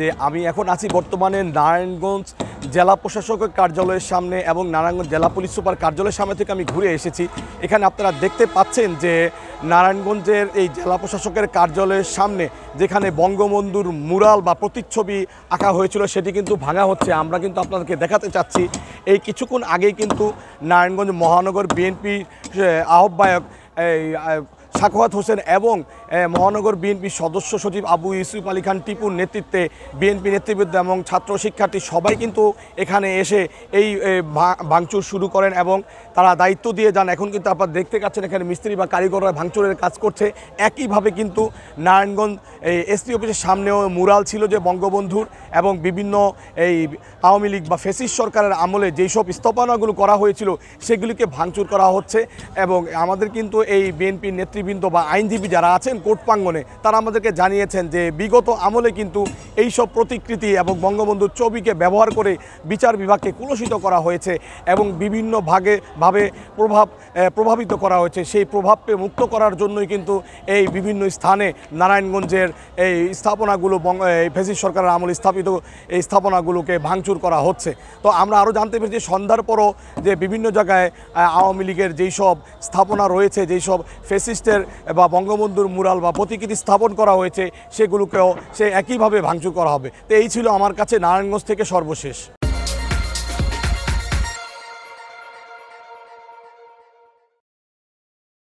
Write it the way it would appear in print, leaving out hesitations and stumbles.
যে আমি এখন আছি বর্তমানে নারায়ণগঞ্জ জেলা প্রশাসকের কার্যালয়ের সামনে এবং নারায়ণগঞ্জ জেলা পুলিশ সুপার কার্যালয়ের সামনে থেকে আমি ঘুরে এসেছি। এখানে আপনারা দেখতে পাচ্ছেন যে নারায়ণগঞ্জের এই জেলা প্রশাসকের কার্যালয়ের সামনে যেখানে বঙ্গবন্ধুর মুরাল বা প্রতিচ্ছবি আঁকা হয়েছিল সেটি কিন্তু ভাঙা হচ্ছে। আমরা কিন্তু আপনাদেরকে দেখাতে চাচ্ছি এই কিছুক্ষণ আগেই কিন্তু নারায়ণগঞ্জ মহানগর বিএনপি আহ্বায়ক সাখাওয়াত হোসেন এবং মহানগর বিএনপির সদস্য সচিব আবু ইউসুফ আলী খান টিপুর নেতৃত্বে বিএনপি নেতৃবৃন্দ এবং ছাত্র শিক্ষার্থী সবাই কিন্তু এখানে এসে এই ভাঙচুর শুরু করেন এবং তারা দায়িত্ব দিয়ে যান। এখন কিন্তু আপনারা দেখতে পাচ্ছেন এখানে মিস্ত্রি বা কারিগররা ভাঙচুরের কাজ করছে। একইভাবে কিন্তু নারায়ণগঞ্জ এই এসপি অফিসের সামনেও মুরাল ছিল যে বঙ্গবন্ধুর এবং বিভিন্ন এই আওয়ামী লীগ বা ফ্যাসিস্ট সরকারের আমলে যেই সব স্থাপনাগুলো করা হয়েছিল সেগুলিকে ভাঙচুর করা হচ্ছে। এবং আমাদের কিন্তু এই বিএনপির নেতৃবৃন্দ বা আইনজীবী যারা আছেন কোর্ট প্রাঙ্গণে তারা আমাদেরকে জানিয়েছেন যে বিগত আমলে কিন্তু এই সব প্রতিকৃতি এবং বঙ্গবন্ধুর ছবিকে ব্যবহার করে বিচার বিভাগকে কলুষিত করা হয়েছে এবং বিভিন্ন ভাবে প্রভাবিত করা হয়েছে। সেই প্রভাবকে মুক্ত করার জন্যই কিন্তু এই বিভিন্ন স্থানে নারায়ণগঞ্জের এই স্থাপনাগুলো ফ্যাসিস্ট সরকারের আমলে স্থাপিত এই স্থাপনাগুলোকে ভাঙচুর করা হচ্ছে। তো আমরা আরও জানতে পেরেছি সন্ধ্যার পরও যে বিভিন্ন জায়গায় আওয়ামী লীগের যেই সব স্থাপনা রয়েছে, যেই সব ফ্যাসিস্টের বা বঙ্গবন্ধুর মুরাল বা প্রতিকৃতি স্থাপন করা হয়েছে সেগুলোকেও একইভাবে ভাঙচুর করা হবে। তো এই ছিল আমার কাছে নারায়ণগঞ্জ থেকে সর্বশেষ।